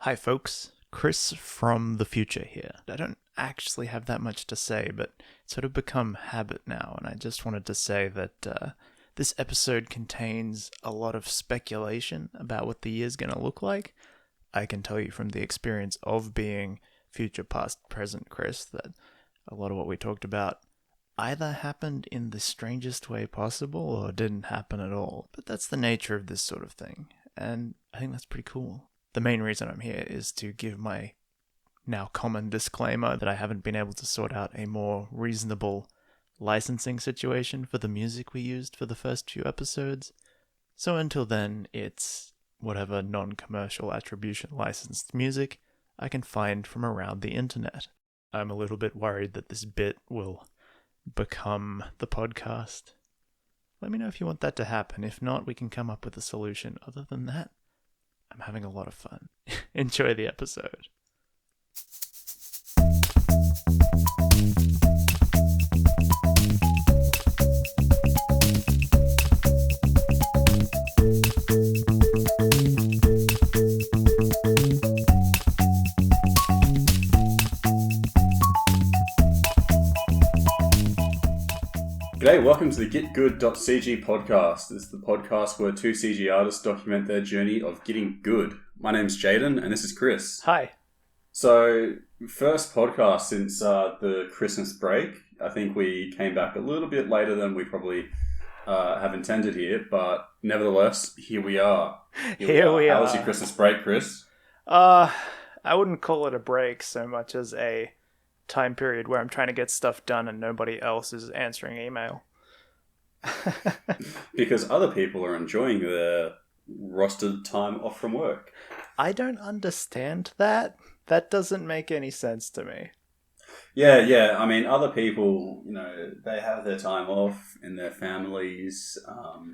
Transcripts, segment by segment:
Hi folks, Kris from the future here. I don't actually have that much to say, but it's sort of become habit now, and I just wanted to say that this episode contains a lot of speculation about what the year's going to look like. I can tell you from the experience of being future, past, present Kris that a lot of what we talked about either happened in the strangest way possible or didn't happen at all. But that's the nature of this sort of thing, and I think that's pretty cool. The main reason I'm here is to give my now common disclaimer that I haven't been able to sort out a more reasonable licensing situation for the music we used for the first few episodes. So until then, it's whatever non-commercial attribution licensed music I can find from around the internet. I'm a little bit worried that this bit will become the podcast. Let me know if you want that to happen. If not, we can come up with a solution. Other than that, I'm having a lot of fun. Enjoy the episode. G'day, welcome to the GitGud.cg podcast. This is the podcast where two CG artists document their journey of getting good. My name's Jaden, and this is Kris. Hi. So, first podcast since the Christmas break. I think we came back a little bit later than we probably have intended here, but nevertheless, here we are. Here we are. How was your Christmas break, Kris? I wouldn't call it a break so much as a time period where I'm trying to get stuff done and nobody else is answering email. Because other people are enjoying their rostered time off from work. I don't understand that. That doesn't make any sense to me. Yeah. I mean, other people, they have their time off in their families.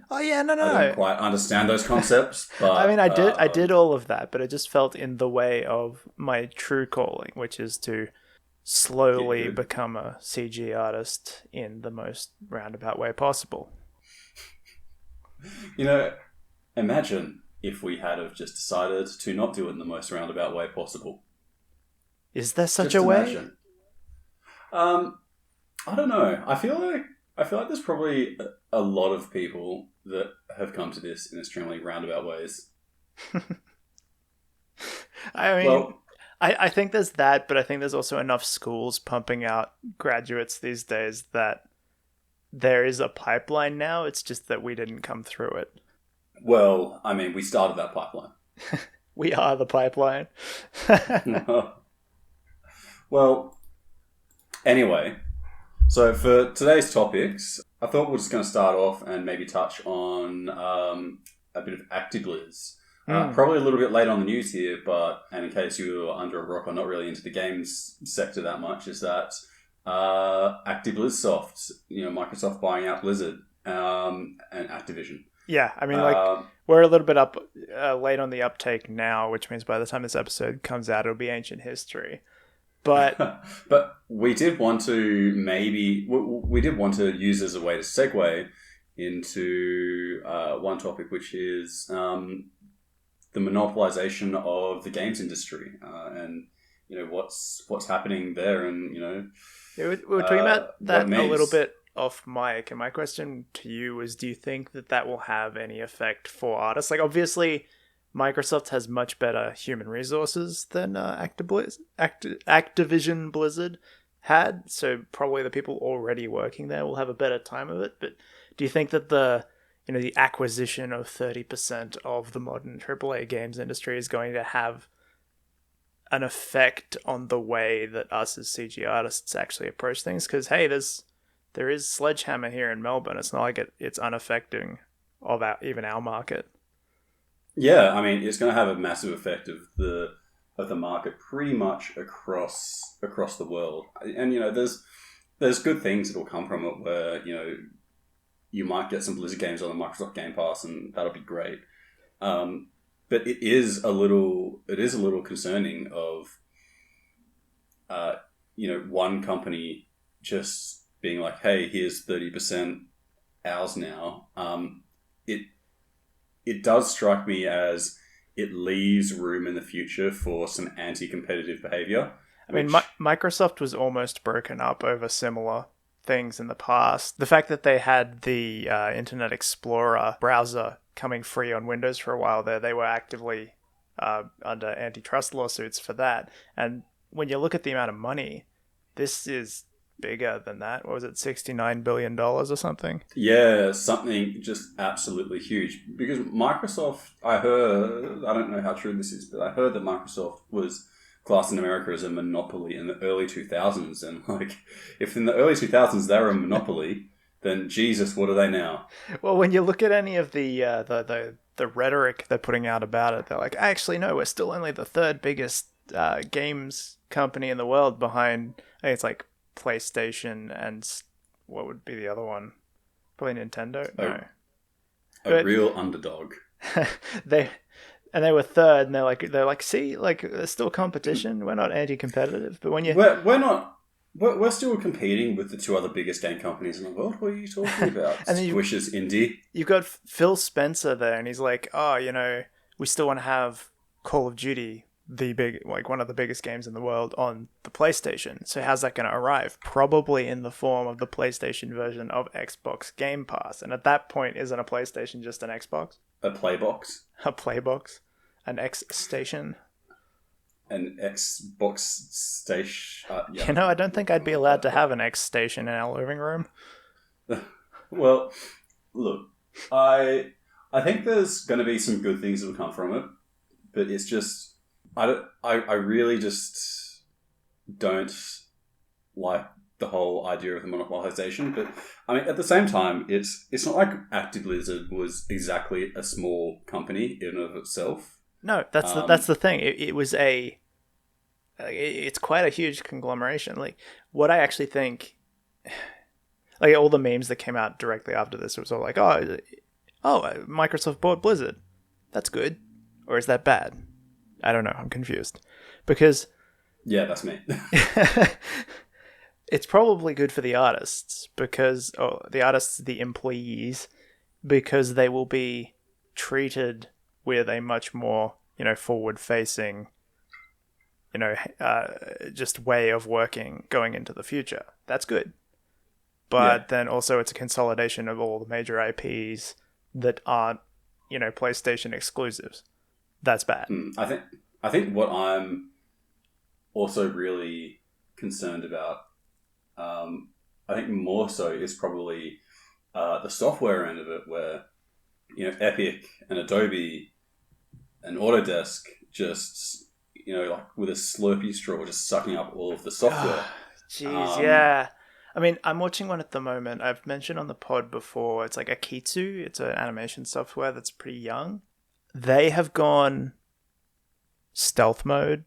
Oh yeah, no. I don't quite understand those concepts, but I mean, I did all of that, but it just felt in the way of my true calling, which is to slowly become a CG artist in the most roundabout way possible. Imagine if we had have just decided to not do it in the most roundabout way possible. Is there such a way? I don't know. I feel like there's probably a lot of people that have come to this in extremely roundabout ways. I mean, I think there's that, but I think there's also enough schools pumping out graduates these days that there is a pipeline now. It's just that we didn't come through it. Well, I mean, we started that pipeline. We are the pipeline. Well, anyway, so for today's topics, I thought we're just going to start off and maybe touch on a bit of acti-blizz. Probably a little bit late on the news here, and in case you were under a rock or not really into the games sector that much, is that acti-blizz Soft, Microsoft buying out Blizzard and Activision. Yeah, I mean, we're a little bit late on the uptake now, which means by the time this episode comes out, it'll be ancient history. But but we did want to use as a way to segue into one topic, which is the monopolization of the games industry, and what's happening there, and we were talking about that a little bit off mic. And my question to you was, do you think that will have any effect for artists? Like, obviously, Microsoft has much better human resources than Activision Blizzard had, so probably the people already working there will have a better time of it. But do you think that the acquisition of 30% of the modern AAA games industry is going to have an effect on the way that us as CG artists actually approach things? Because, hey, there is Sledgehammer here in Melbourne. It's not like it's unaffecting of even our market. Yeah, I mean, it's going to have a massive effect of the market pretty much across the world. And, there's good things that will come from it where, you might get some Blizzard games on the Microsoft Game Pass, and that'll be great. But it is a little concerning of, one company just being like, "Hey, here's 30% ours now." It does strike me as it leaves room in the future for some anti-competitive behavior. I mean, Microsoft was almost broken up over similar things in the past. The fact that they had the Internet Explorer browser coming free on Windows for a while there, they were actively under antitrust lawsuits for that. And when you look at the amount of money, this is bigger than that. What was it, $69 billion or something? Yeah, something just absolutely huge. Because Microsoft, I don't know how true this is, but I heard that Microsoft was classed in America as a monopoly in the early 2000s. And like, if in the early 2000s they were a monopoly, then Jesus, what are they now? Well, when you look at any of the rhetoric they're putting out about it, they're like, actually, no, we're still only the third biggest games company in the world behind, I think it's like PlayStation and what would be the other one? Probably Nintendo? No. A real underdog. they were third, and they're like, see, like there's still competition. We're not anti-competitive, but when you we're not. We're still competing with the two other biggest game companies in the world. What are you talking about? And then Squishes indie. You've got Phil Spencer there, and he's like, oh, we still want to have Call of Duty, one of the biggest games in the world, on the PlayStation. So how's that going to arrive? Probably in the form of the PlayStation version of Xbox Game Pass. And at that point, isn't a PlayStation just an Xbox? A Playbox. A Playbox. An X Station. An Xbox station. Yeah. I don't think I'd be allowed to have an X Station in our living room. Well, look, I think there's going to be some good things that will come from it, but it's just I really just don't like the whole idea of the monopolization. But I mean, at the same time, it's not like acti-blizz was exactly a small company in and of itself. No, that's the thing. It was it's quite a huge conglomeration. Like, what I actually think, like all the memes that came out directly after this, it was all like, oh, Microsoft bought Blizzard. That's good. Or is that bad? I don't know. I'm confused. Because... Yeah, that's me. It's probably good for the artists, the employees, because they will be treated with a much more, forward-facing, just way of working going into the future. That's good. But then also it's a consolidation of all the major IPs that aren't, PlayStation exclusives. That's bad. I think what I'm also really concerned about, I think more so is probably the software end of it, where, Epic and Adobe and Autodesk just, like with a Slurpee straw, just sucking up all of the software. Jeez, yeah. I mean, I'm watching one at the moment. I've mentioned on the pod before. It's like Akitsu. It's an animation software that's pretty young. They have gone stealth mode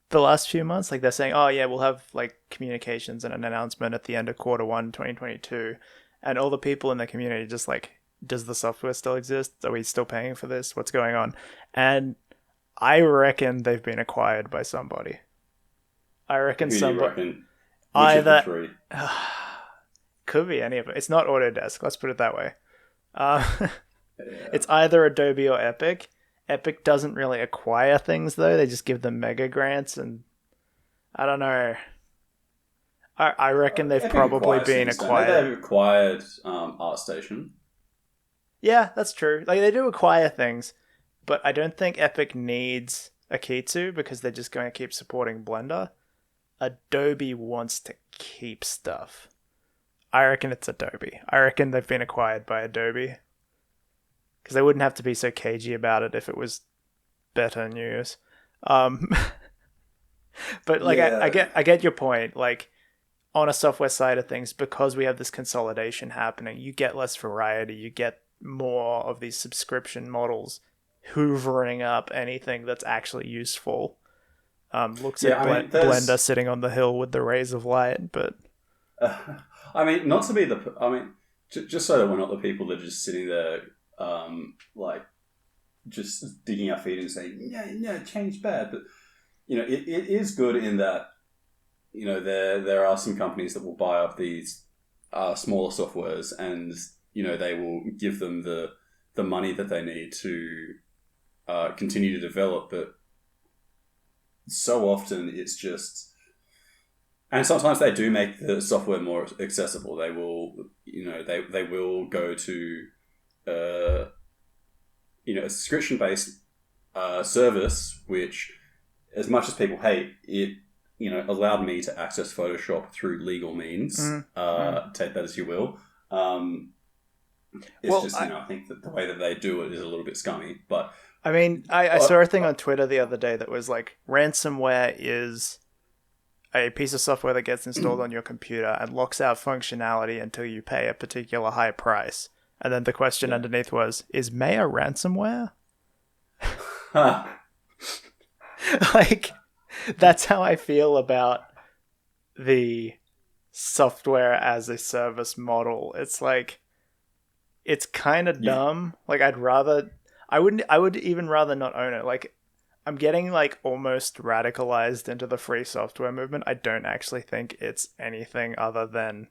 the last few months. Like, they're saying, oh yeah, we'll have like communications and an announcement at the end of Q1 2022. And all the people in the community just like, does the software still exist? Are we still paying for this? What's going on? And I reckon they've been acquired by somebody. I reckon somebody. Either could be any of it. It's not Autodesk. Let's put it that way. It's either Adobe or Epic. Epic doesn't really acquire things though. They just give them mega grants, and I don't know. I reckon they've probably been acquired. They've acquired ArtStation. Yeah, that's true. Like, they do acquire things, but I don't think Epic needs Akitsu because they're just going to keep supporting Blender. Adobe wants to keep stuff. I reckon it's Adobe. I reckon they've been acquired by Adobe. Because they wouldn't have to be so cagey about it if it was better news. But like, yeah. I get your point. Like, on a software side of things, because we have this consolidation happening, you get less variety. You get more of these subscription models hoovering up anything that's actually useful. Looks at Blender sitting on the hill with the rays of light, but I mean, not to be just so that we're not the people that are just sitting there, like just digging our feet and saying, yeah, change bad. But it is good in that there are some companies that will buy up these smaller softwares, and they will give them the money that they need to continue to develop, but so often it's just, and sometimes they do make the software more accessible. They will, they will go to, a subscription based service, which, as much as people hate it, allowed me to access Photoshop through legal means. Take that as you will. I think that the way that they do it is a little bit scummy. But I mean, I saw a thing on Twitter the other day that was like, ransomware is a piece of software that gets installed on your computer and locks out functionality until you pay a particular high price. And then the question underneath was, is Maya ransomware? Like, that's how I feel about the software as a service model. It's like, it's kind of dumb. Like, I would even rather not own it. Like, I'm getting like almost radicalized into the free software movement. I don't actually think it's anything other than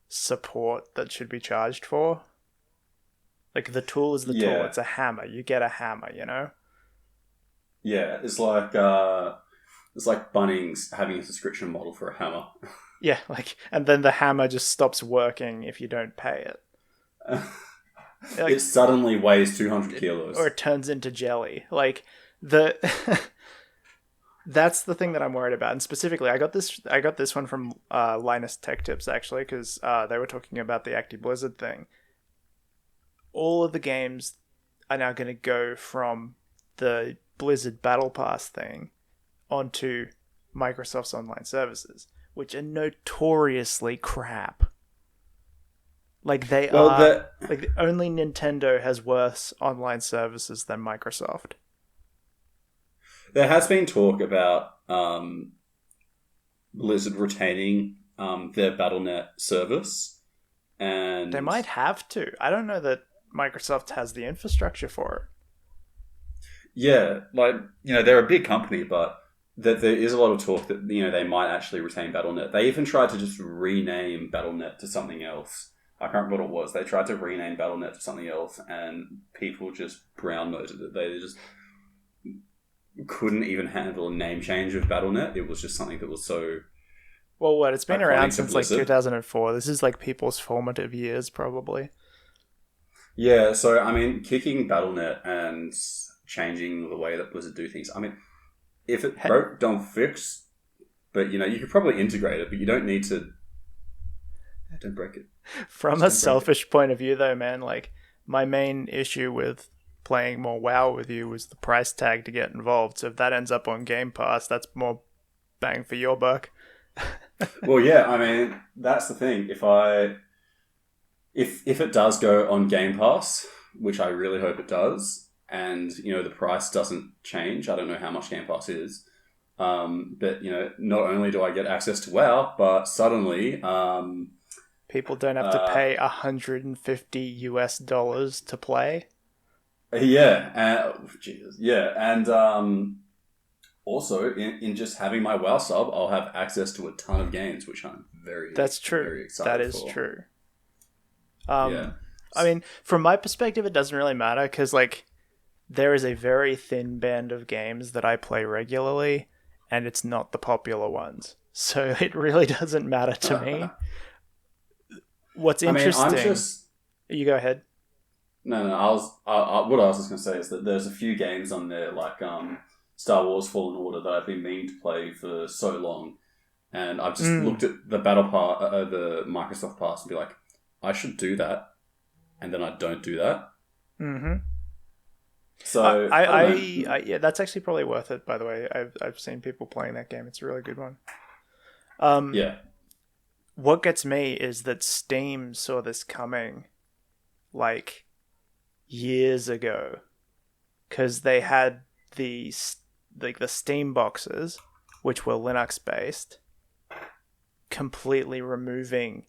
support that should be charged for. Like, the tool is the tool. It's a hammer. You get a hammer, Yeah, it's like Bunnings having a subscription model for a hammer. Yeah, like, and then the hammer just stops working if you don't pay it. Like, it suddenly weighs 200 kilos. Or it turns into jelly. Like, that's the thing that I'm worried about. And specifically, I got this one from Linus Tech Tips, actually, because they were talking about the acti-blizz thing. All of the games are now going to go from the Blizzard Battle Pass thing onto Microsoft's online services, which are notoriously crap. Like, like, only Nintendo has worse online services than Microsoft. There has been talk about Blizzard retaining their Battle.net service, and they might have to. I don't know that Microsoft has the infrastructure for it. Yeah, like, they're a big company, but there is a lot of talk that, they might actually retain Battle.net. They even tried to just rename Battle.net to something else. I can't remember what it was. They tried to rename Battle.net to something else, and people just brown-nosed it. They just couldn't even handle a name change of Battle.net. It was just something that was so... Well, it's been around since like 2004. This is like people's formative years, probably. Yeah, so, I mean, kicking Battle.net and changing the way that Blizzard do things. I mean, if it broke, don't fix. But, you could probably integrate it, but you don't need to... Don't break it. From a selfish point of view, though, man, like, my main issue with playing more WoW with you was the price tag to get involved. So if that ends up on Game Pass, that's more bang for your buck. Well, yeah, I mean, that's the thing. If it does go on Game Pass, which I really hope it does, and, the price doesn't change, I don't know how much Game Pass is, but, not only do I get access to WoW, but suddenly... people don't have to pay $150 to play. Yeah, Jesus, yeah, and also in just having my WoW sub, I'll have access to a ton of games, which I'm very excited for. That is true. I mean, from my perspective, it doesn't really matter because, like, there is a very thin band of games that I play regularly, and it's not the popular ones, so it really doesn't matter to me. What's interesting... You go ahead. No. What I was just going to say is that there's a few games on there, like Star Wars Fallen Order, that I've been meaning to play for so long, and I've just looked at the the Microsoft Pass and be like, I should do that, and then I don't do that. Mm-hmm. So yeah, that's actually probably worth it. By the way, I've seen people playing that game. It's a really good one. Yeah. What gets me is that Steam saw this coming, like, years ago, because they had the Steam boxes, which were Linux based, completely removing,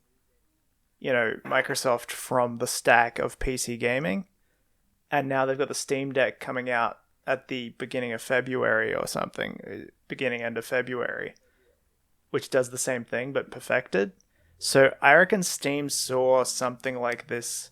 Microsoft from the stack of PC gaming, and now they've got the Steam Deck coming out at the beginning of February or something, end of February, which does the same thing but perfected. So I reckon Steam saw something like this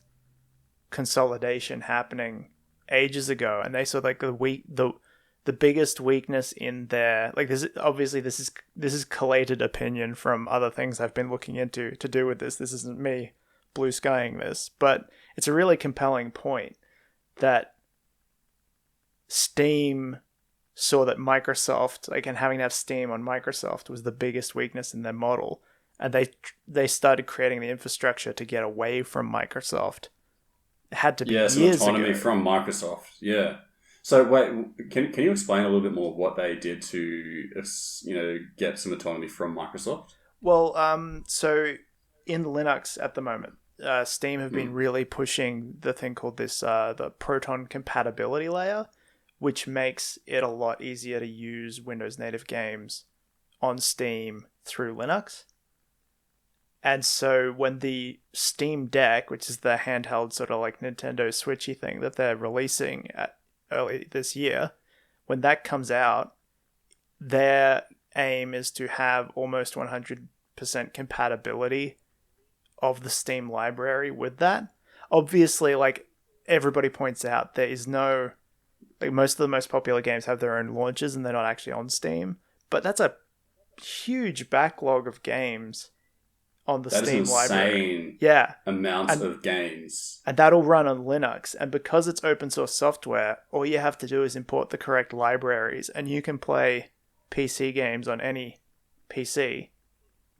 consolidation happening ages ago, and they saw like the biggest weakness in their like this. Obviously, this is collated opinion from other things I've been looking into to do with this. This isn't me blue skying this, but it's a really compelling point that Steam saw that Microsoft, like, and having to have Steam on Microsoft was the biggest weakness in their model, and they started creating the infrastructure to get away from Microsoft. It had to be some years autonomy ago. from Microsoft. Yeah. So wait, can you explain a little bit more what they did to get some autonomy from Microsoft? Well, so in Linux at the moment, Steam have been really pushing the thing called the Proton compatibility layer, which makes it a lot easier to use Windows native games on Steam through Linux. And so when the Steam Deck, which is the handheld sort of like Nintendo Switchy thing that they're releasing early this year, when that comes out, their aim is to have almost 100% compatibility of the Steam library with that. Obviously, like everybody points out, there is no... Like most of the most popular games have their own launchers and they're not actually on Steam. But that's a huge backlog of games on the Steam library. Yeah. Amount of games. And that'll run on Linux. And because it's open source software, all you have to do is import the correct libraries and you can play PC games on any PC,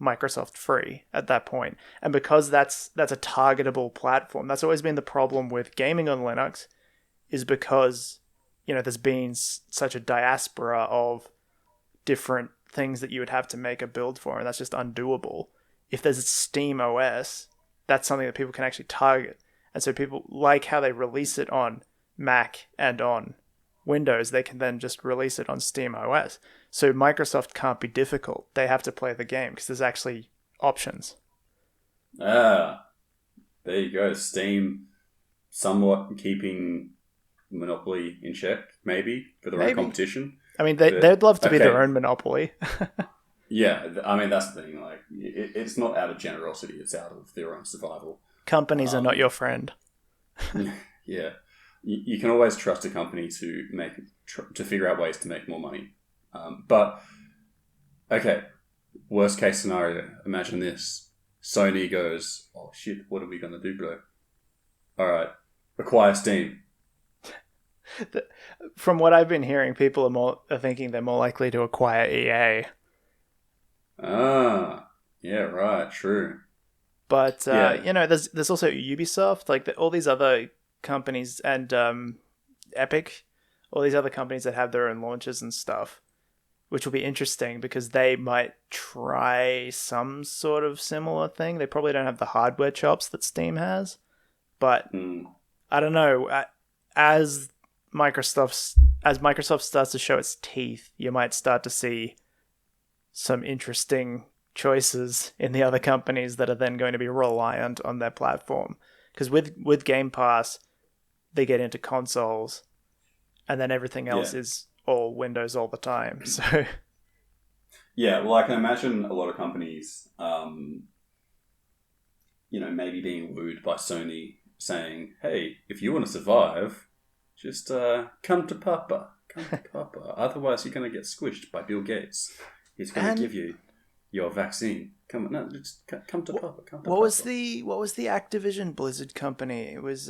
Microsoft free at that point. And because that's a targetable platform, that's always been the problem with gaming on Linux, is because there's been such a diaspora of different things that you would have to make a build for, and that's just undoable. If there's a Steam OS, that's something that people can actually target. And so people like how they release it on Mac and on Windows, they can then just release it on Steam OS. So Microsoft can't be difficult. They have to play the game because there's actually options. There you go. Steam somewhat keeping monopoly in check, maybe, for their own competition. I mean, they'd love to be their own monopoly. Yeah, I mean, that's the thing. Like, it's not out of generosity; it's out of their own survival. Companies are not your friend. Yeah, you can always trust a company to figure out ways to make more money. But okay, worst case scenario. Imagine this: Sony goes, "Oh shit, what are we gonna do, bro? All right, acquire Steam." From what I've been hearing, people are thinking they're more likely to acquire EA. Yeah, right, true. But there's also Ubisoft, like all these other companies, and Epic, all these other companies that have their own launches and stuff, which will be interesting because they might try some sort of similar thing. They probably don't have the hardware chops that Steam has, but I don't know. As Microsoft starts to show its teeth, you might start to see some interesting choices in the other companies that are then going to be reliant on their platform. Because with Game Pass, they get into consoles, and then everything else is all Windows all the time. So, yeah, well, I can imagine a lot of companies, maybe being wooed by Sony saying, "Hey, if you want to survive, just come to Papa. Come to Papa. Otherwise, you're going to get squished by Bill Gates. He's going to give you your vaccine. Come to Papa. Come to Papa." What was the Activision Blizzard company? It was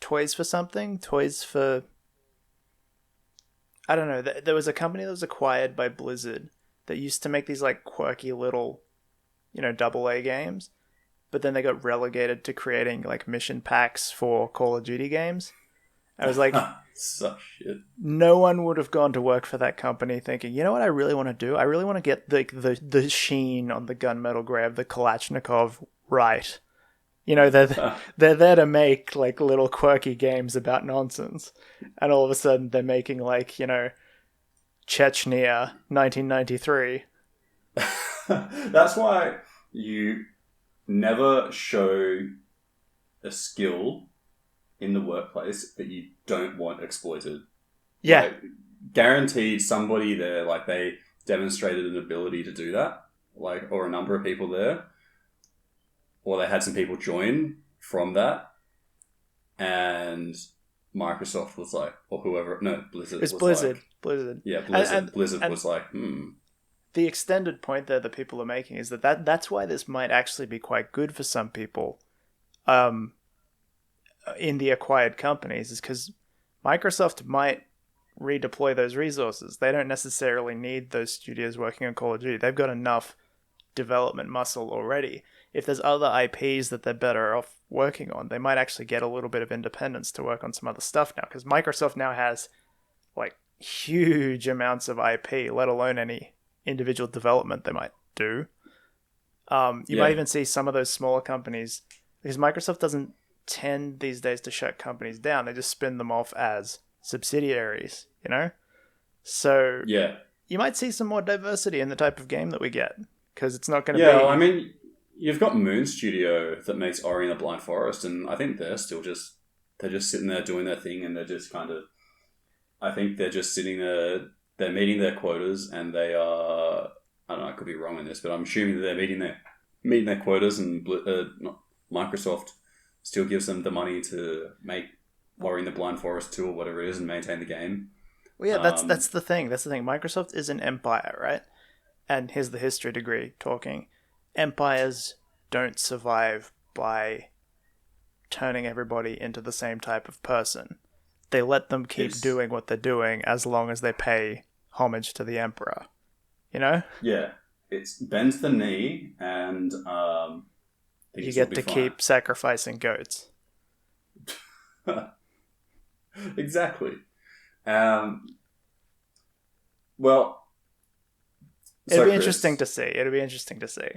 Toys for something. Toys for, I don't know. There was a company that was acquired by Blizzard that used to make these like quirky little, AA games, but then they got relegated to creating like mission packs for Call of Duty games. I was like, such shit. No one would have gone to work for that company thinking, you know what I really want to do? I really want to get the sheen on the gunmetal gray of the Kalashnikov right. They're there to make like little quirky games about nonsense, and all of a sudden they're making like Chechnya 1993. That's why you never show a skill in the workplace that you don't want exploited. Yeah. Like, guaranteed somebody there, like they demonstrated an ability to do that, like, or a number of people there, or they had some people join from that, and Microsoft was like, or whoever, no, Blizzard It's was Blizzard. like, Blizzard. yeah, Blizzard. Blizzard And was like, the extended point there that people are making is that's why this might actually be quite good for some people um, in the acquired companies, is because Microsoft might redeploy those resources. They don't necessarily need those studios working on Call of Duty. They've got enough development muscle already. If there's other IPs that they're better off working on, they might actually get a little bit of independence to work on some other stuff now, because Microsoft now has like huge amounts of IP, let alone any individual development they might do. You might even see some of those smaller companies, because Microsoft doesn't tend these days to shut companies down. They just spin them off as subsidiaries, you know? So yeah. you might see some more diversity in the type of game that we get, because it's not going to Yeah, be... I mean, you've got Moon Studio that makes Ori and the Blind Forest, and I think they're still just, they're just sitting there doing their thing, and they're just kind of, I think they're just sitting there, they're meeting their quotas, and they are, I don't know, I could be wrong in this, but I'm assuming that they're meeting their quotas, and Microsoft still gives them the money to make Ori and the Blind Forest 2 or whatever it is and maintain the game. Well, yeah, that's the thing. That's the thing. Microsoft is an empire, right? And here's the history degree talking. Empires don't survive by turning everybody into the same type of person. They let them keep doing what they're doing as long as they pay homage to the emperor. You know? Yeah. It's bend the knee and you get to keep sacrificing goats. Exactly. Well, it'll be interesting to see. It'll be interesting to see.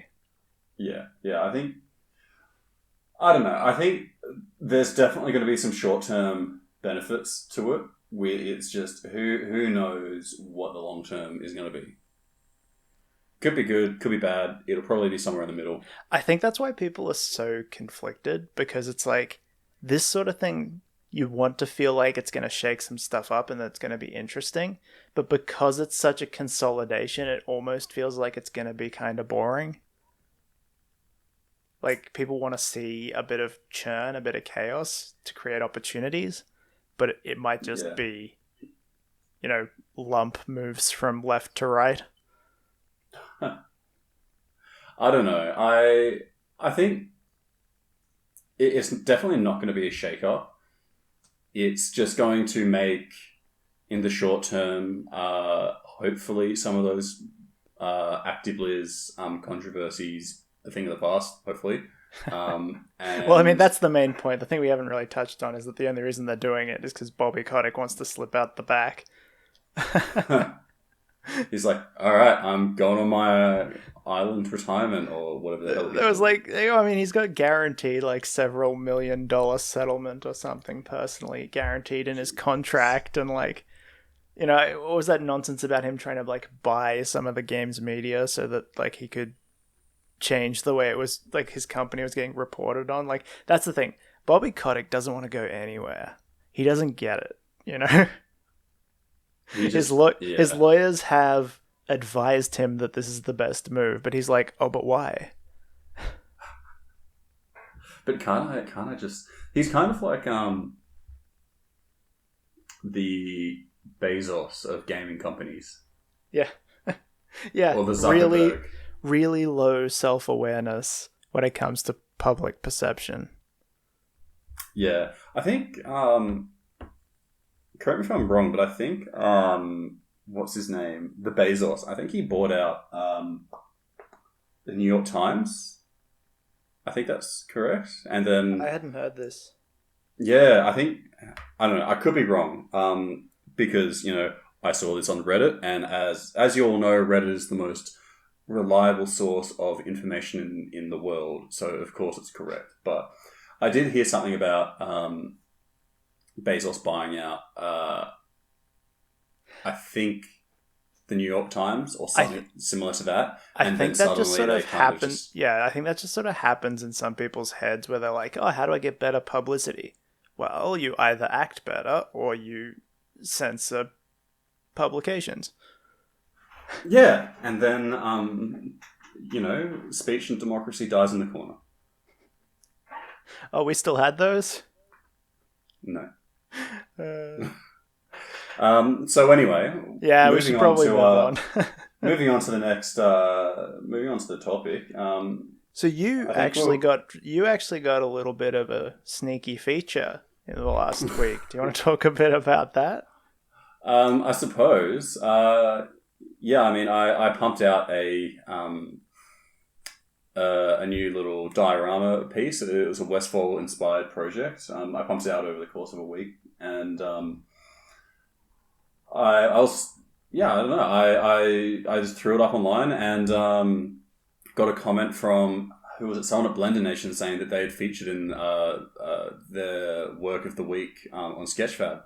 Yeah. I don't know. I think there's definitely going to be some short-term benefits to it. It's just who knows what the long term is going to be. Could be good, could be bad. It'll probably be somewhere in the middle. I think that's why people are so conflicted, because it's like this sort of thing, you want to feel like it's going to shake some stuff up and that it's going to be interesting, but because it's such a consolidation, it almost feels like it's going to be kind of boring. Like, people want to see a bit of churn, a bit of chaos to create opportunities, but it might just be, you know, lump moves from left to right. I don't know. I think it's definitely not going to be a shake-up. It's just going to make, in the short term, hopefully some of those acti-blizz controversies a thing of the past, hopefully. And... Well, I mean, that's the main point. The thing we haven't really touched on is that the only reason they're doing it is because Bobby Kotick wants to slip out the back. He's like, all right, I'm going on my island retirement or whatever the hell. There was like, I mean, he's got guaranteed like several $1 million settlement or something personally guaranteed in his contract, and like, you know, what was that nonsense about him trying to like buy some of the game's media so that like he could change the way it was like his company was getting reported on? Like, that's the thing. Bobby Kotick doesn't want to go anywhere. He doesn't get it, you know. His lawyers have advised him that this is the best move, but he's like, oh, but why? But can't I just... He's kind of like the Bezos of gaming companies. Yeah. Yeah, or the Zuckerberg. Really low self-awareness when it comes to public perception. Yeah. I think... correct me if I'm wrong, but I think, what's his name? The Bezos. I think he bought out the New York Times. I think that's correct. And then... I hadn't heard this. Yeah, I think... I don't know. I could be wrong. Because, you know, I saw this on Reddit, and as you all know, Reddit is the most reliable source of information in the world. So, of course, it's correct. But I did hear something about... Bezos buying out, I think, the New York Times or something similar to that. I think that just sort of happens. Yeah, I think that just sort of happens in some people's heads where they're like, oh, how do I get better publicity? Well, you either act better or you censor publications. Yeah, and then, you know, speech and democracy dies in the corner. Oh, we still had those? No. So anyway, Yeah, we should probably move on. moving on to the next, moving on to the topic. So you actually got a little bit of a sneaky feature in the last week. Do you want to talk a bit about that? I suppose. Yeah, I mean, I pumped out a new little diorama piece. It was a Westfall inspired project. I pumped it out over the course of a week, and I was, yeah, I don't know. I just threw it up online and got a comment from, who was it? Someone at Blender Nation saying that they had featured in their work of the week on Sketchfab,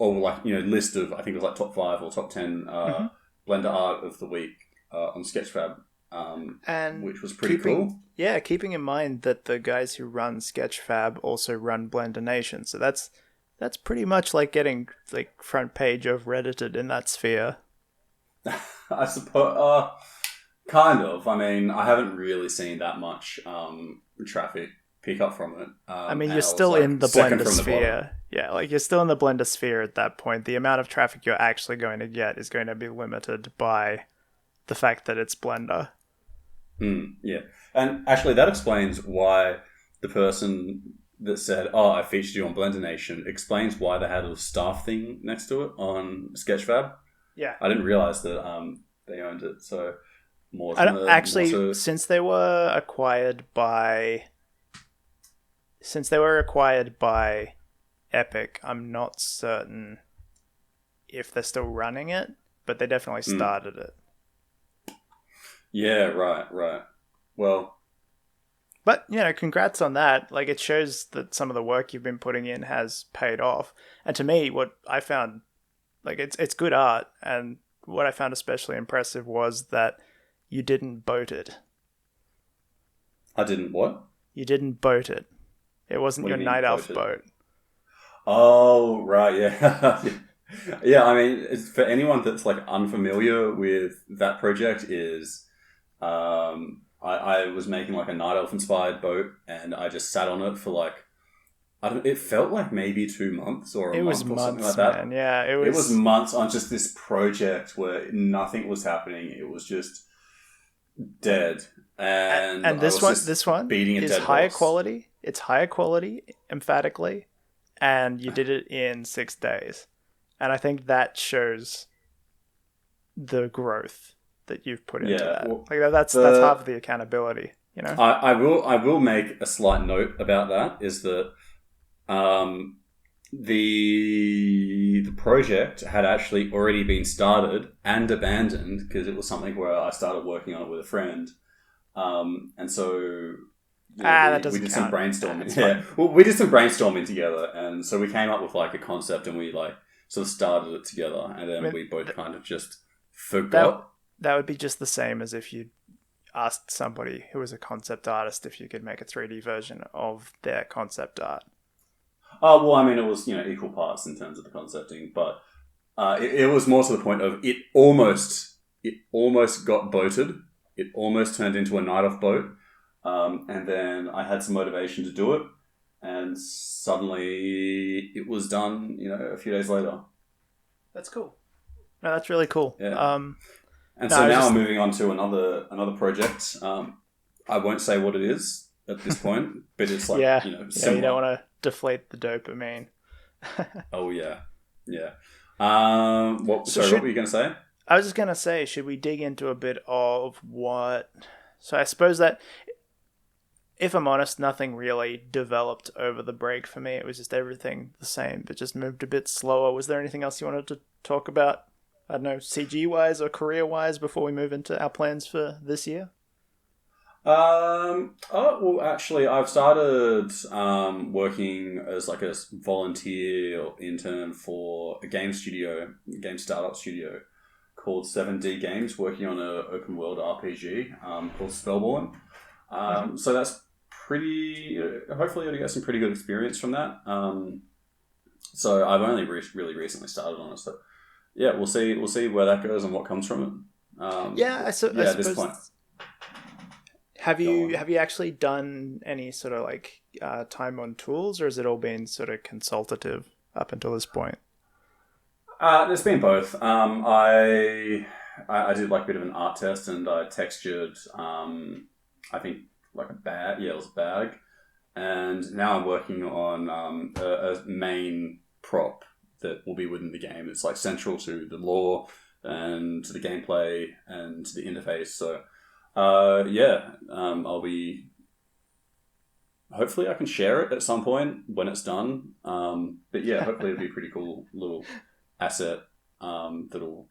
or like, you know, list of, I think it was like top 5 or top 10 Blender art of the week on Sketchfab, and which was pretty cool. Yeah, keeping in mind that the guys who run Sketchfab also run Blender Nation, so that's pretty much like getting like front page of Reddited in that sphere. I suppose, kind of. I mean, I haven't really seen that much traffic pick up from it. I mean, you're still in the Blender sphere. Yeah, like you're still in the Blender sphere at that point. The amount of traffic you're actually going to get is going to be limited by the fact that it's Blender. Yeah. And actually, that explains why the person that said, "Oh, I featured you on Blender Nation," explains why they had a staff thing next to it on Sketchfab. Yeah. I didn't realize that they owned it. So since they were acquired by Epic, I'm not certain if they're still running it, but they definitely started it. Yeah, right. Well, but, you know, congrats on that. Like, it shows that some of the work you've been putting in has paid off. And to me, what I found, like, it's good art, and what I found especially impressive was that you didn't boat it. I didn't what? You didn't boat it. It wasn't your Night Elf boat. Oh, right, yeah. Yeah, I mean, for anyone that's, like, unfamiliar with that project is... I was making like a Night Elf inspired boat, and I just sat on it for like, it felt like maybe 2 months or a month or something like that. Man. Yeah, it was months on just this project where nothing was happening. It was just dead, and this one beating a is dead higher horse. quality. It's higher quality, emphatically, and you did it in 6 days, and I think that shows the growth that you've put into that. Well, like that's half of the accountability, you know. I will make a slight note about that, is that the project had actually already been started and abandoned because it was something where I started working on it with a friend, and so that doesn't we did count. some brainstorming. Yeah, well, we did some brainstorming together, and so we came up with like a concept, and we like sort of started it together, and then we both kind of just forgot. That would be just the same as if you asked somebody who was a concept artist if you could make a 3D version of their concept art. Oh, well, I mean, it was, you know, equal parts in terms of the concepting, but it was more to the point of it almost got boated. It almost turned into a Night Elf boat, and then I had some motivation to do it, and suddenly it was done, you know, a few days later. That's cool. No, that's really cool. Yeah. I'm moving on to another project. I won't say what it is at this point, but it's like, you know, similar. You don't want to deflate the dopamine. Oh, yeah. What were you going to say? I was just going to say, should we dig into a bit of what... So I suppose that, if I'm honest, nothing really developed over the break for me. It was just everything the same, but just moved a bit slower. Was there anything else you wanted to talk about? I don't know, CG-wise or career-wise before we move into our plans for this year? Well, actually, I've started working as like a volunteer or intern for a game startup studio called 7D Games, working on an open world RPG called Spellborn. So that's pretty... hopefully you'll get some pretty good experience from that. So I've only really recently started on it, so... Yeah, we'll see where that goes and what comes from it. I suppose. At this point. Have Go you on. have you actually done any sort of like time on tools, or has it all been sort of consultative up until this point? There's been both. I did like a bit of an art test, and I textured. I think like a bag. Yeah, it was a bag. And now I'm working on a main prop that will be within the game. It's like central to the lore and to the gameplay and to the interface. So, I'll be. Hopefully, I can share it at some point when it's done. But yeah, hopefully it'll be a pretty cool little asset that'll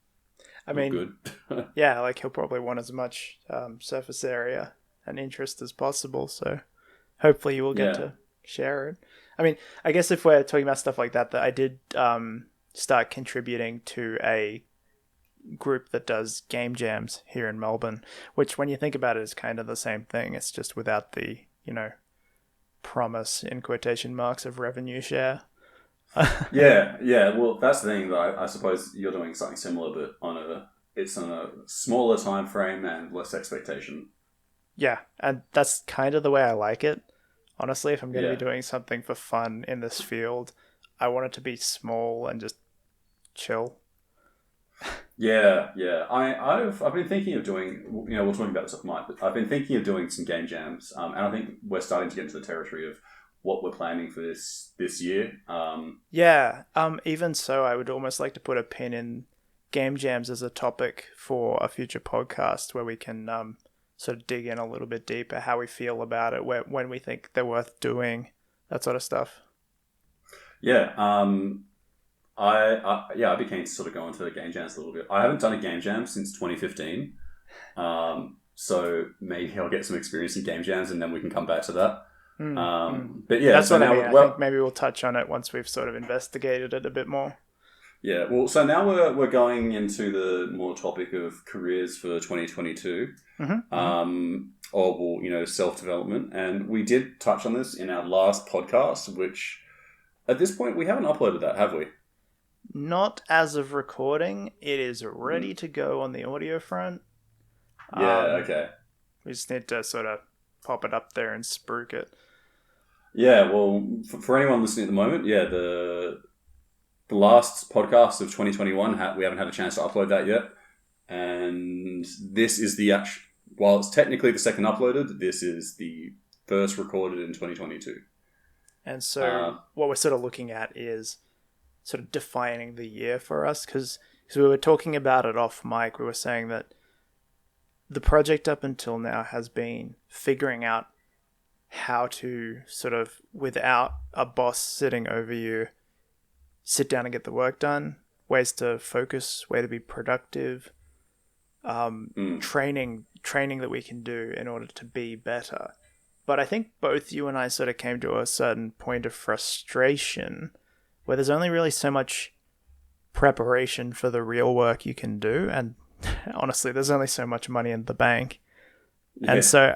I look mean, good. yeah, like he'll probably want as much surface area and interest as possible. So hopefully you will get Yeah. to share it. I mean, I guess if we're talking about stuff like that, that I did start contributing to a group that does game jams here in Melbourne, which when you think about it is kind of the same thing. It's just without the, promise in quotation marks of revenue share. Yeah. Well, that's the thing. That I suppose you're doing something similar, but it's on a smaller time frame and less expectation. Yeah, and that's kind of the way I like it. Honestly, if I'm going to be Yeah. doing something for fun in this field, I want it to be small and just chill. Yeah. I've been thinking of doing. We're talking about this off mic, but I've been thinking of doing some game jams, and I think we're starting to get into the territory of what we're planning for this year. Yeah, even so, I would almost like to put a pin in game jams as a topic for a future podcast where we can sort of dig in a little bit deeper, how we feel about it, when we think they're worth doing, that sort of stuff. Yeah. I'd be keen to sort of go into the game jams a little bit. I haven't done a game jam since 2015, so maybe I'll get some experience in game jams, and then we can come back to that. But yeah, That's so what I now, mean. I think maybe we'll touch on it once we've sort of investigated it a bit more. yeah, well, so now we're going into the more topic of careers for 2022, or self development, and we did touch on this in our last podcast, which at this point we haven't uploaded that, have we? Not as of recording. It is ready to go on the audio front. Yeah. Okay. We just need to sort of pop it up there and spruik it. Yeah. Well, for anyone listening at the moment, yeah, the last podcast of 2021, we haven't had a chance to upload that yet, and this is the actual. While it's technically the second uploaded, this is the first recorded in 2022. And so what we're sort of looking at is sort of defining the year for us, because we were talking about it off mic. We were saying that the project up until now has been figuring out how to sort of, without a boss sitting over you, sit down and get the work done, ways to focus, way to be productive, training that we can do in order to be better. But I think both you and I sort of came to a certain point of frustration where there's only really so much preparation for the real work you can do, and honestly, there's only so much money in the bank. Yeah. And so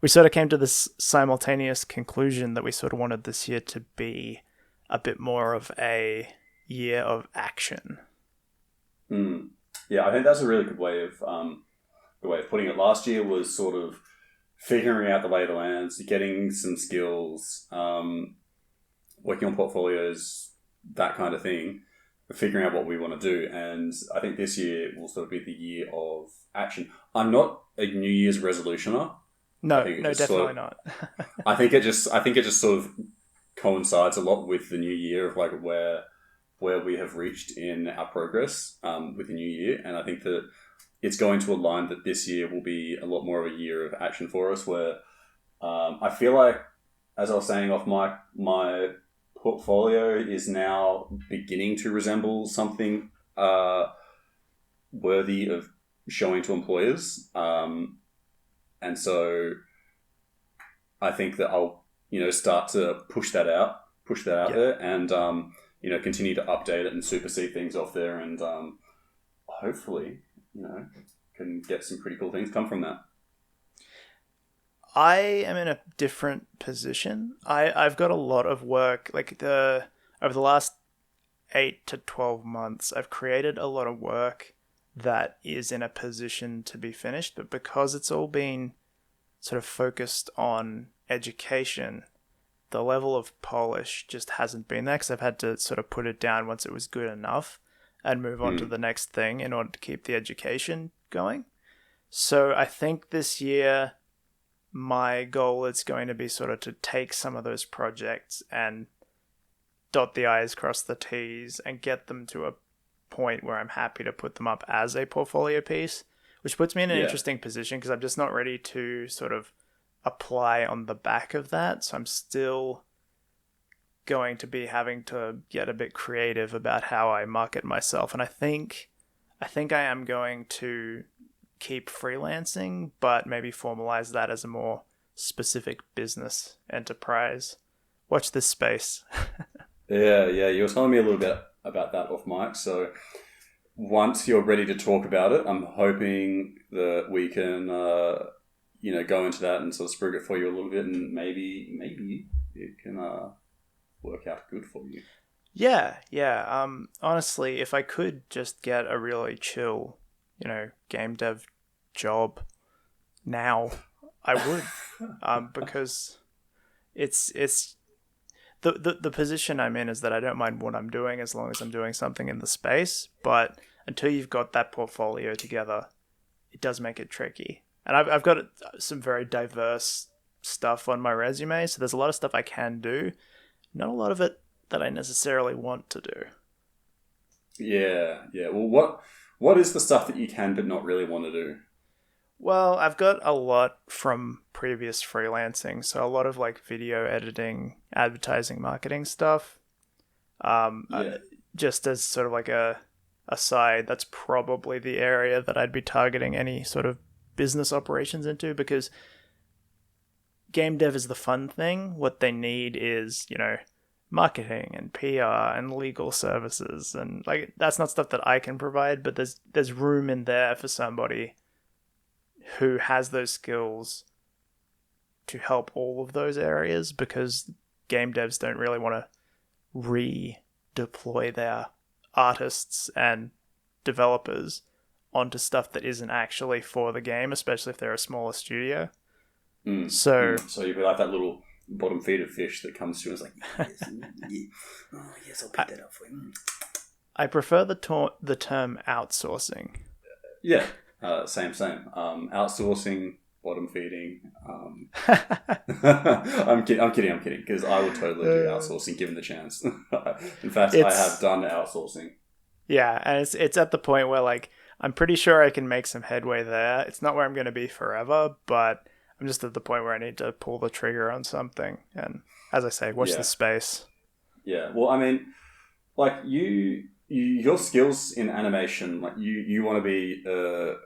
we sort of came to this simultaneous conclusion that we sort of wanted this year to be a bit more of a year of action. Yeah, I think that's a really good way of putting it. Last year was sort of figuring out the lay of the lands, getting some skills, working on portfolios, that kind of thing, figuring out what we want to do. And I think this year will sort of be the year of action. I'm not a New Year's resolutioner. No, definitely not. I think it just sort of coincides a lot with the new year of like where we have reached in our progress with the new year, and I think that it's going to align that this year will be a lot more of a year of action for us. Where I feel like, as I was saying off my portfolio is now beginning to resemble something worthy of showing to employers, and so I think that I'll start to push that out there, and continue to update it and supersede things off there, and hopefully can get some pretty cool things come from that. I am in a different position. I've got a lot of work, like over the last 8 to 12 months, I've created a lot of work that is in a position to be finished, but because it's all been sort of focused on education, the level of polish just hasn't been there because I've had to sort of put it down once it was good enough and move on to the next thing in order to keep the education going. So I think this year my goal is going to be sort of to take some of those projects and dot the I's, cross the T's, and get them to a point where I'm happy to put them up as a portfolio piece, which puts me in an interesting position because I'm just not ready to sort of apply on the back of that. So I'm still going to be having to get a bit creative about how I market myself. And I think I am going to keep freelancing, but maybe formalize that as a more specific business enterprise. Watch this space. Yeah. You were telling me a little bit about that off mic. So once you're ready to talk about it, I'm hoping that we can, go into that and sort of sprig it for you a little bit, and maybe it can work out good for you. Yeah. Honestly, if I could just get a really chill, game dev job now, I would, because it's the position I'm in is that I don't mind what I'm doing as long as I'm doing something in the space. But until you've got that portfolio together, it does make it tricky. And I've got some very diverse stuff on my resume, so there's a lot of stuff I can do, not a lot of it that I necessarily want to do. Yeah. Well, what is the stuff that you can but not really want to do? Well, I've got a lot from previous freelancing, so a lot of like video editing, advertising, marketing stuff. Just as sort of like a aside, that's probably the area that I'd be targeting any sort of business operations into, because game dev is the fun thing. What they need is, marketing and PR and legal services, and like that's not stuff that I can provide, but there's room in there for somebody who has those skills to help all of those areas, because game devs don't really want to redeploy their artists and developers onto stuff that isn't actually for the game, especially if they're a smaller studio. So you'd be like that little bottom feeder fish that comes through and is like, yes, I'll pick that up for you. I prefer the term outsourcing. Yeah, same. Outsourcing, bottom feeding. I'm kidding, because I would totally do outsourcing given the chance. In fact, I have done outsourcing. Yeah, and it's at the point where like I'm pretty sure I can make some headway there. It's not where I'm going to be forever, but I'm just at the point where I need to pull the trigger on something. And as I say, watch the space. Yeah, well, I mean, like your skills in animation, like you want to be a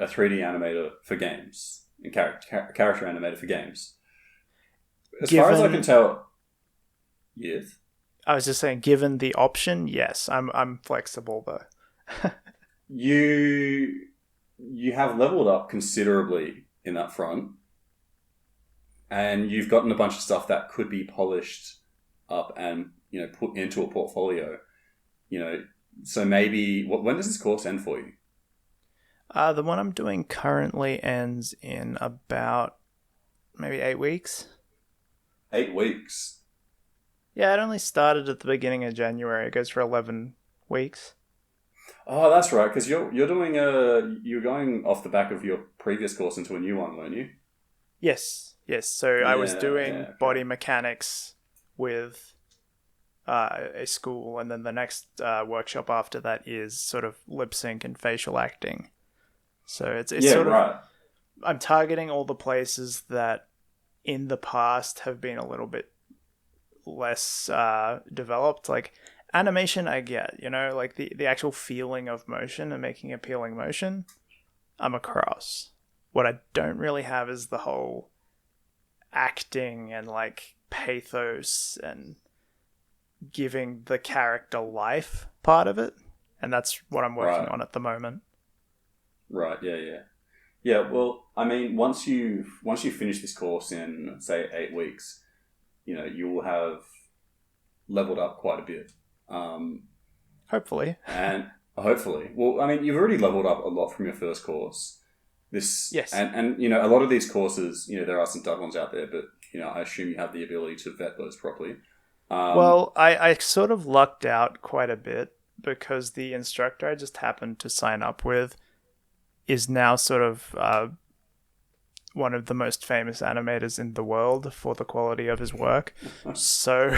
3D animator for games, a character animator for games. As far as I can tell, yes. I was just saying, given the option, yes, I'm flexible though. You have leveled up considerably in that front, and you've gotten a bunch of stuff that could be polished up and put into a portfolio. So maybe when does this course end for you? The one I'm doing currently ends in about maybe 8 weeks. 8 weeks. Yeah, it only started at the beginning of January. It goes for 11 weeks. Oh, that's right, because you're going off the back of your previous course into a new one, weren't you? Yes. So I was doing body mechanics with a school, and then the next workshop after that is sort of lip sync and facial acting. So it's sort of right. I'm targeting all the places that in the past have been a little bit less developed. Like animation, I get, like the actual feeling of motion and making appealing motion, I'm across. What I don't really have is the whole acting and like pathos and giving the character life part of it, and that's what I'm working on at the moment. Right. Yeah. Well, I mean, once you finish this course in say 8 weeks, you will have leveled up quite a bit. Hopefully. Well, I mean, you've already leveled up a lot from your first course, This Yes. and a lot of these courses, there are some dud ones out there, but I assume you have the ability to vet those properly. Well, I sort of lucked out quite a bit because the instructor I just happened to sign up with is now sort of one of the most famous animators in the world for the quality of his work. So,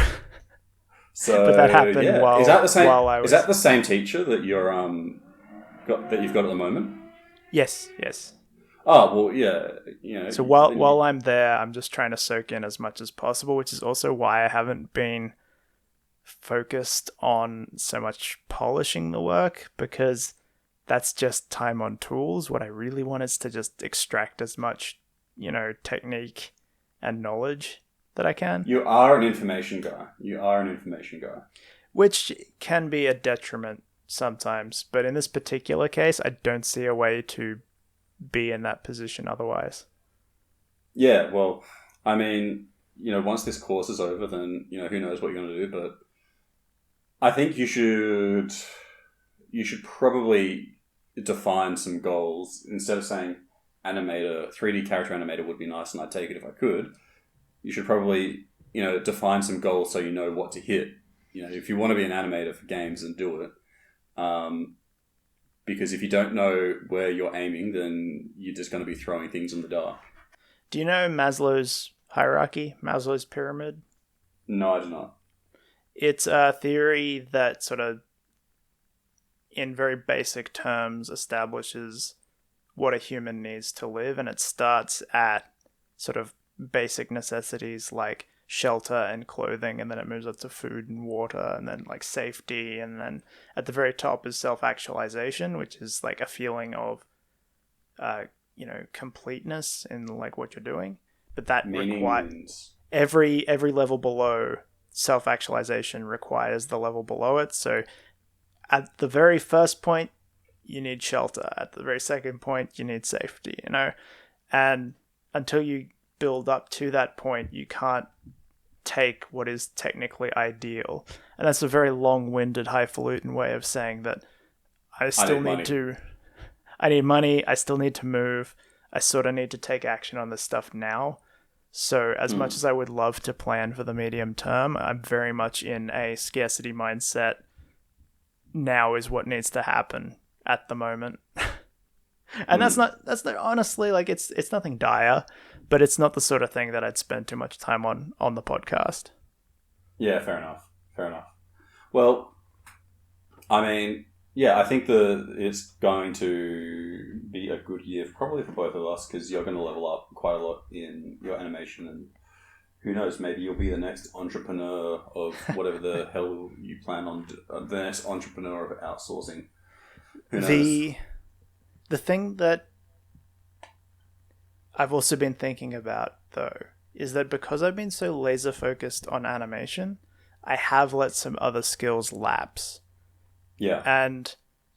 So but that happened is that the same? while I was. Is that the same teacher that you've got at the moment? Yes. Oh well, yeah. So while I'm there, I'm just trying to soak in as much as possible, which is also why I haven't been focused on so much polishing the work, because that's just time on tools. What I really want is to just extract as much, technique and knowledge that I can. You are an information guy. Which can be a detriment sometimes, but in this particular case, I don't see a way to be in that position otherwise. Yeah, well, I mean, once this course is over, then who knows what you're going to do. But I think you should probably define some goals instead of saying animator, 3D character animator would be nice, and I'd take it if I could. You should probably define some goals so you know what to hit. If you want to be an animator for games, then do it. Because if you don't know where you're aiming, then you're just going to be throwing things in the dark. Do you know Maslow's hierarchy, Maslow's pyramid? No, I do not. It's a theory that sort of, in very basic terms, establishes what a human needs to live, and it starts at sort of basic necessities like shelter and clothing, and then it moves up to food and water, and then like safety, and then at the very top is self-actualization, which is like a feeling of completeness in like what you're doing. But that requires every level below self-actualization requires the level below it. So at the very first point you need shelter, at the very second point you need safety, and until you build up to that point you can't take what is technically ideal. And that's a very long-winded, highfalutin way of saying that I need money, I still need to move, I sort of need to take action on this stuff now. So as much as I would love to plan for the medium term, I'm very much in a scarcity mindset. Now is what needs to happen at the moment. And that's not honestly, like, it's nothing dire, but it's not the sort of thing that I'd spend too much time on the podcast. Yeah, fair enough. Well, I mean, yeah, I think it's going to be a good year probably for both of us, because you're going to level up quite a lot in your animation, and who knows, maybe you'll be the next entrepreneur of whatever the hell you plan on, the next entrepreneur of outsourcing. Who knows? The thing that I've also been thinking about, though, is that because I've been so laser focused on animation, I have let some other skills lapse. Yeah. And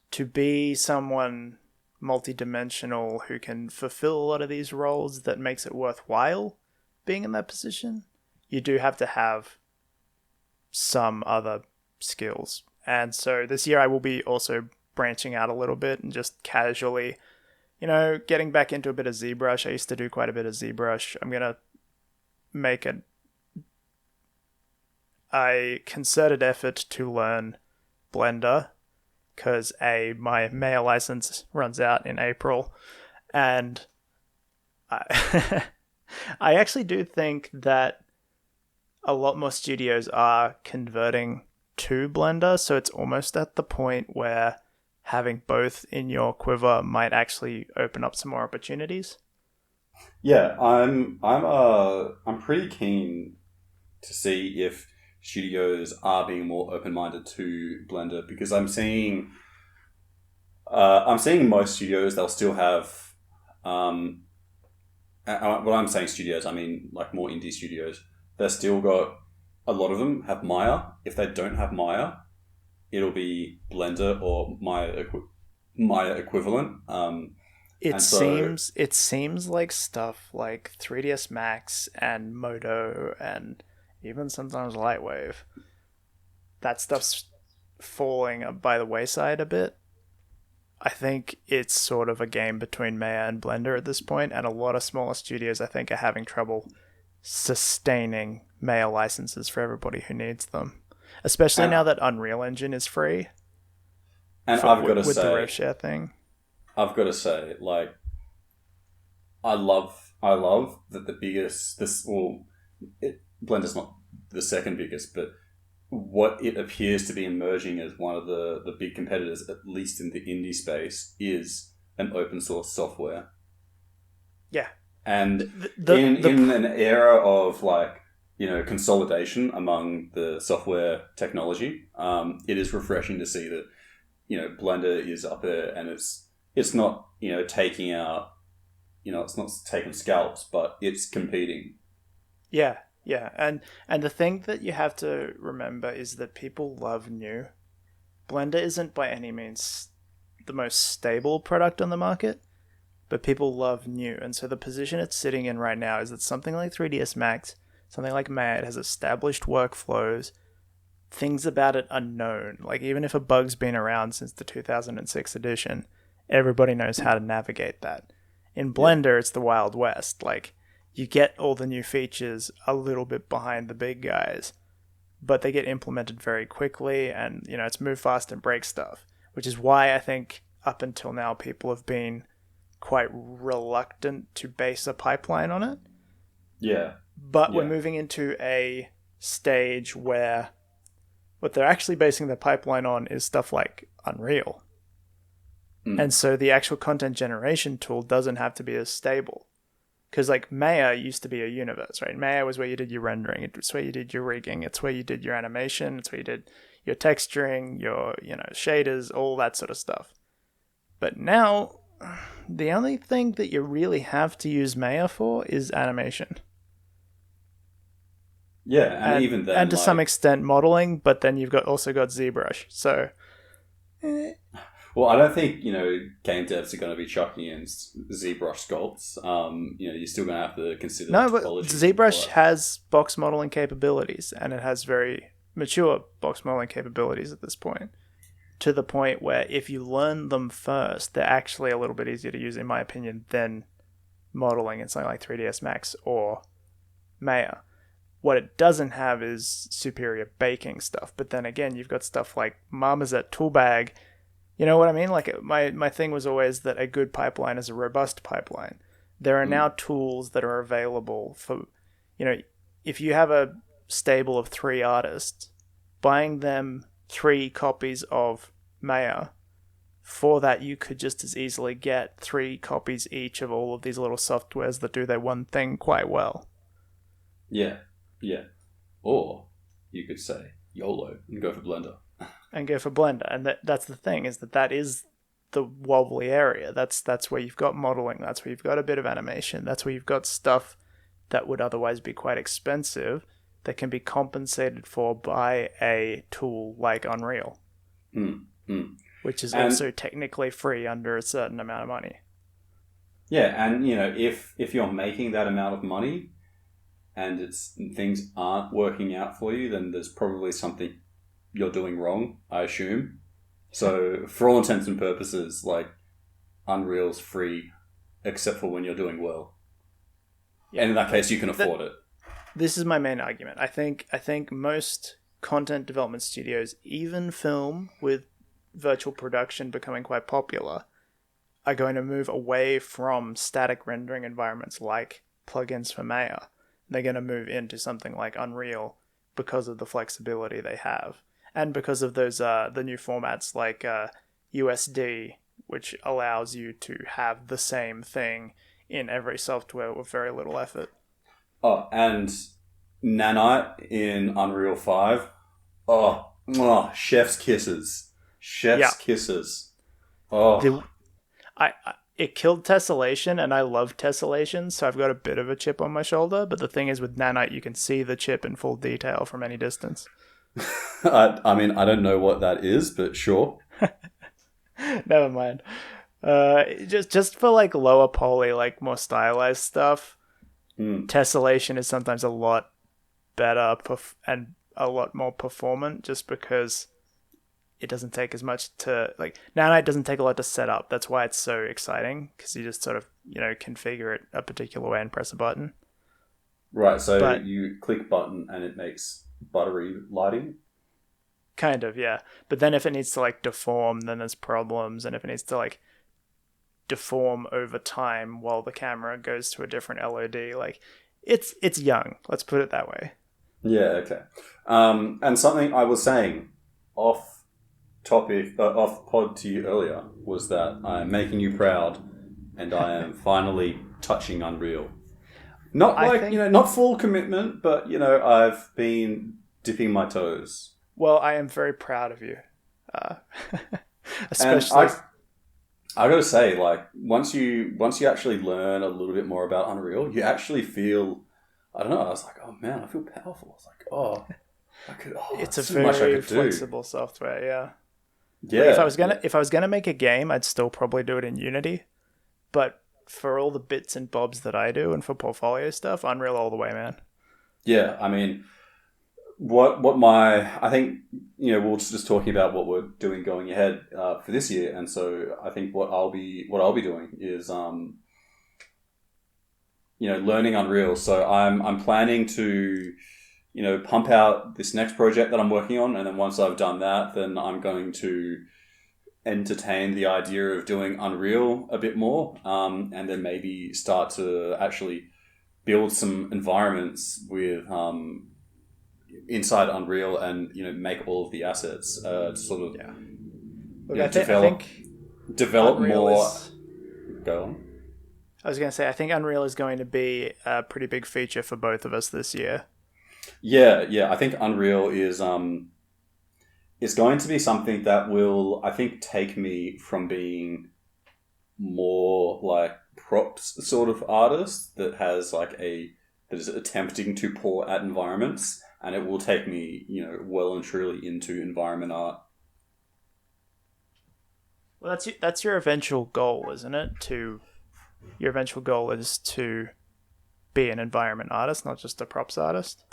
to be someone multidimensional who can fulfill a lot of these roles that makes it worthwhile being in that position, you do have to have some other skills. And so this year I will be also branching out a little bit and just casually, getting back into a bit of ZBrush. I used to do quite a bit of ZBrush. I'm going to make a concerted effort to learn Blender, because my Maya license runs out in April, and I actually do think that a lot more studios are converting to Blender, so it's almost at the point where having both in your quiver might actually open up some more opportunities. Yeah, I'm pretty keen to see if studios are being more open-minded to Blender, because I'm seeing most studios, they'll still have when I'm saying studios, I mean like more indie studios. They've still got, a lot of them have Maya. If they don't have Maya, it'll be Blender or Maya equivalent. It seems like stuff like 3ds Max and Modo and even sometimes Lightwave, that stuff's falling by the wayside a bit. I think it's sort of a game between Maya and Blender at this point, and a lot of smaller studios, I think, are having trouble sustaining Maya licenses for everybody who needs them. Especially And, now that Unreal Engine is free. and I've got to with the say, rev share thing. I've got to say, like, I love that the biggest, Blender's not the second biggest, but what it appears to be emerging as one of the big competitors, at least in the indie space, is an open source software. Yeah. And in an era of, like, consolidation among the software technology, it is refreshing to see that, Blender is up there, and it's not, taking out, it's not taking scalps, but it's competing. Yeah. Yeah, and the thing that you have to remember is that people love new. Blender isn't by any means the most stable product on the market, but people love new. And so the position it's sitting in right now is that something like 3ds Max, something like Maya, it has established workflows. Things about it are known. Like, even if a bug's been around since the 2006 edition, everybody knows how to navigate that. In Blender, it's the Wild West. Like, you get all the new features a little bit behind the big guys, but they get implemented very quickly, and, it's move fast and break stuff, which is why I think up until now people have been quite reluctant to base a pipeline on it. Yeah. But we're moving into a stage where what they're actually basing their pipeline on is stuff like Unreal. And so the actual content generation tool doesn't have to be as stable. Because, like, Maya used to be a universe, right? Maya was where you did your rendering. It's where you did your rigging. It's where you did your animation. It's where you did your texturing, your, shaders, all that sort of stuff. But now, the only thing that you really have to use Maya for is animation. Yeah, and even then... And to some extent modeling, but then you've also got ZBrush, so... Well, I don't think, game devs are going to be chucking in ZBrush sculpts. You're still going to have to consider... No, but ZBrush has box modeling capabilities, and it has very mature box modeling capabilities at this point. To the point where if you learn them first, they're actually a little bit easier to use, in my opinion, than modeling in something like 3ds Max or Maya. What it doesn't have is superior baking stuff. But then again, you've got stuff like Marmoset Toolbag. You know what I mean? Like, my thing was always that a good pipeline is a robust pipeline. There are now tools that are available for, if you have a stable of 3 artists, buying them 3 copies of Maya, for that you could just as easily get 3 copies each of all of these little softwares that do their one thing quite well. Yeah. Or you could say YOLO and go for Blender. And that's the thing, is that is the wobbly area. That's where you've got modeling. That's where you've got a bit of animation. That's where you've got stuff that would otherwise be quite expensive that can be compensated for by a tool like Unreal, which is also technically free under a certain amount of money. Yeah, and if you're making that amount of money and things aren't working out for you, then there's probably something you're doing wrong, I assume. So, for all intents and purposes, like, Unreal's free, except for when you're doing well. Yeah, and in that case, you can afford it. This is my main argument. I think most content development studios, even film with virtual production becoming quite popular, are going to move away from static rendering environments like plugins for Maya. They're going to move into something like Unreal because of the flexibility they have. And because of those the new formats like USD, which allows you to have the same thing in every software with very little effort. Oh, and Nanite in Unreal 5. Chef's kisses. Kisses. Oh. It killed tessellation, and I love tessellation, so I've got a bit of a chip on my shoulder. But the thing is, with Nanite, you can see the chip in full detail from any distance. I mean, I don't know what that is, but sure. Never mind. Just for like lower poly, like more stylized stuff, tessellation is sometimes a lot better and a lot more performant, just because it doesn't take as much to like now it doesn't take a lot to set up. That's why it's so exciting, because you just sort of, configure it a particular way and press a button. Right, so But you click button and it makes buttery lighting? kind of, yeah. But then if it needs to like deform, then there's problems, and if it needs to like deform over time while the camera goes to a different LOD, like it's young, let's put it that way. Yeah, okay. And something I was saying off topic, off pod to you earlier, was that I'm making you proud, and I am finally touching Unreal. Not not full commitment, but I've been dipping my toes. Well, I am very proud of you, especially. And I gotta say, like once you actually learn a little bit more about Unreal, you actually feel, I don't know. I was like, oh man, I feel powerful. I was like, oh, I could. Oh, it's a very flexible software. Yeah. Yeah. Like if I was gonna make a game, I'd still probably do it in Unity, but for all the bits and bobs that I do and for portfolio stuff, Unreal all the way, man. Yeah, I mean, I think, we're just talking about what we're doing going ahead for this year, and so I think what I'll be doing is learning Unreal. So I'm planning to pump out this next project that I'm working on, and then once I've done that, then I'm going to entertain the idea of doing Unreal a bit more, and then maybe start to actually build some environments with inside Unreal, and make all of the assets to sort of Look, I think develop Unreal more. Go on. I was going to say, I think Unreal is going to be a pretty big feature for both of us this year. Yeah. I think Unreal is it's going to be something that will, I think, take me from being more like props sort of artist that is attempting to pour at environments, and it will take me, well and truly into environment art. Well, that's your eventual goal, isn't it? Your eventual goal is to be an environment artist, not just a props artist.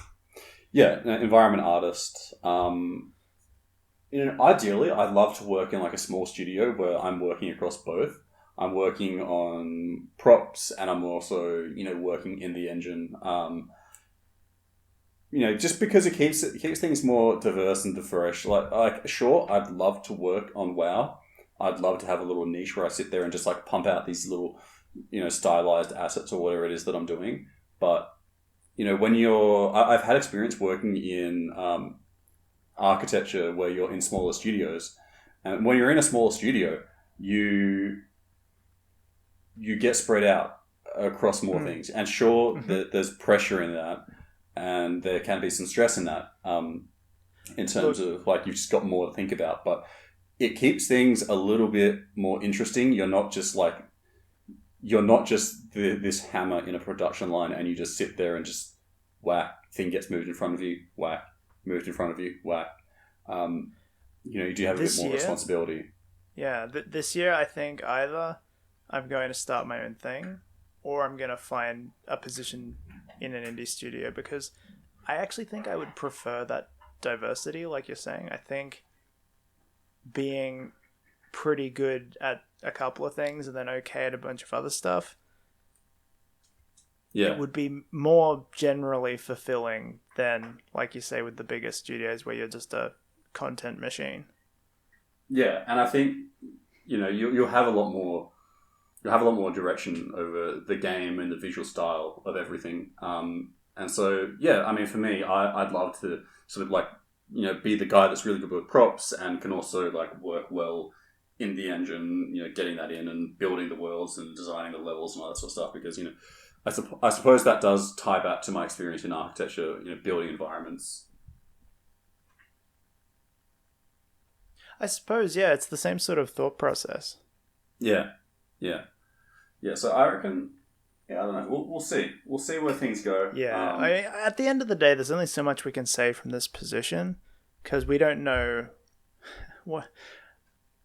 Yeah, an environment artist. Ideally, I'd love to work in like a small studio where I'm working across both. I'm working on props, and I'm also, working in the engine. Just because it keeps things more diverse and fresh. Like sure, I'd love to work on WoW. I'd love to have a little niche where I sit there and just like pump out these little, stylized assets or whatever it is that I'm doing. But when I've had experience working in architecture where you're in smaller studios, and when you're in a smaller studio, you get spread out across more things. And sure, there's pressure in that, and there can be some stress in that, in terms of like you've just got more to think about. But it keeps things a little bit more interesting. You're not just this hammer in a production line, and you just sit there and just whack, thing gets moved in front of you, whack, moved in front of you, whack. You do have a bit more responsibility. Yeah, this year I think either I'm going to start my own thing, or I'm going to find a position in an indie studio, because I actually think I would prefer that diversity, like you're saying. I think being pretty good at a couple of things and then okay at a bunch of other stuff, it would be more generally fulfilling than, like you say, with the bigger studios where you're just a content machine. Yeah, and I think you'll have a lot more. You'll have a lot more direction over the game and the visual style of everything. And so, yeah, I mean, for me, I'd love to sort of like, be the guy that's really good with props and can also like work well in the engine, getting that in and building the worlds and designing the levels and all that sort of stuff. Because, I suppose that does tie back to my experience in architecture, building environments. I suppose, yeah, it's the same sort of thought process. Yeah. So I reckon, I don't know. We'll see. We'll see where things go. Yeah. At the end of the day, there's only so much we can say from this position, because we don't know what.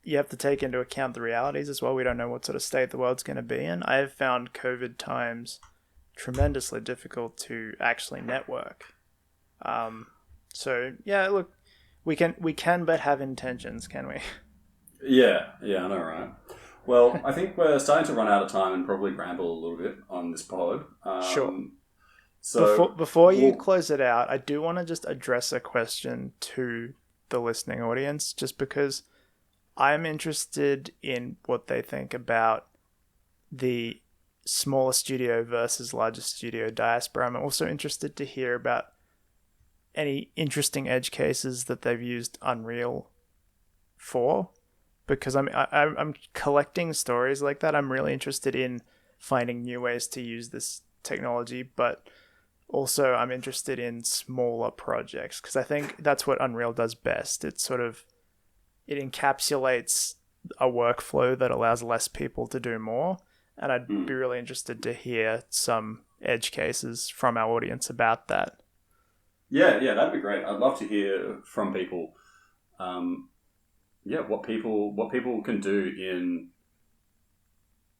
You have to take into account the realities as well. We don't know what sort of state the world's going to be in. I have found COVID times tremendously difficult to actually network. So yeah, look, We can but have intentions, can we? Yeah, I know, right? Well, I think we're starting to run out of time and probably ramble a little bit on this pod. Sure. So Before you close it out, I do want to just address a question to the listening audience, just because I'm interested in what they think about the smaller studio versus larger studio diaspora. I'm also interested to hear about any interesting edge cases that they've used Unreal for, because I'm collecting stories like that. I'm really interested in finding new ways to use this technology, but also I'm interested in smaller projects, because I think that's what Unreal does best. It encapsulates a workflow that allows less people to do more, and I'd be really interested to hear some edge cases from our audience about that. Yeah, that'd be great. I'd love to hear from people. What people can do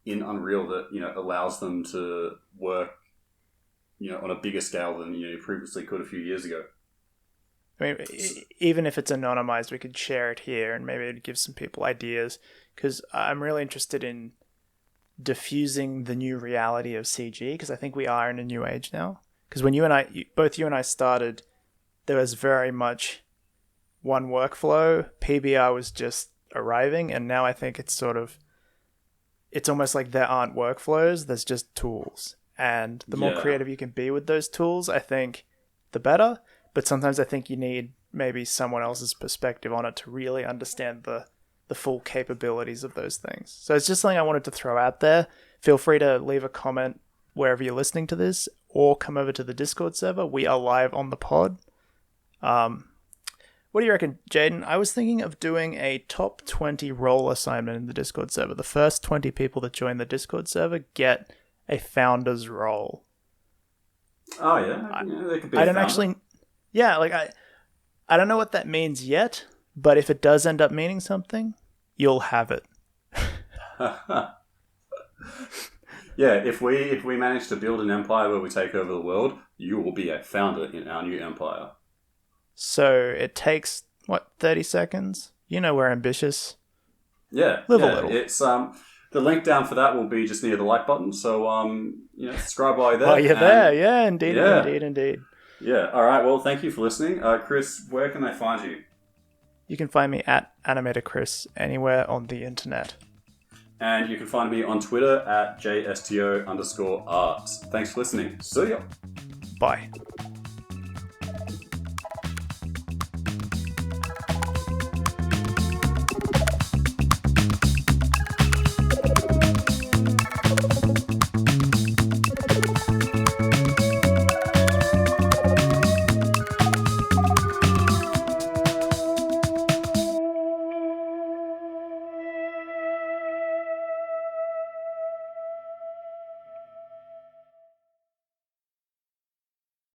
in Unreal that allows them to work on a bigger scale than you previously could a few years ago. I mean, even if it's anonymized, we could share it here, and maybe it'd give some people ideas, because I'm really interested in diffusing the new reality of CG, because I think we are in a new age now. Because when both you and I started, there was very much one workflow. PBR was just arriving, and now I think it's almost like there aren't workflows, there's just tools. And the more creative you can be with those tools, I think the better. But sometimes I think you need maybe someone else's perspective on it to really understand the full capabilities of those things. So it's just something I wanted to throw out there. Feel free to leave a comment wherever you're listening to this, or come over to the Discord server. We are live on the pod. What do you reckon, Jaden? I was thinking of doing a top 20 role assignment in the Discord server. The first 20 people that join the Discord server get a founder's role. Oh, yeah? They could be I don't actually... Yeah, like, I don't know what that means yet, but if it does end up meaning something, you'll have it. Yeah, if we manage to build an empire where we take over the world, you will be a founder in our new empire. So it takes, 30 seconds? We're ambitious. Yeah. Live a little. It's the link down for that will be just near the like button. So subscribe while you're there. While you're there, yeah, indeed. Yeah. All right. Well, thank you for listening, Kris. Where can they find you? You can find me at AnimatorKris anywhere on the internet. And you can find me on Twitter at JSTO_art. Thanks for listening. See ya. Bye.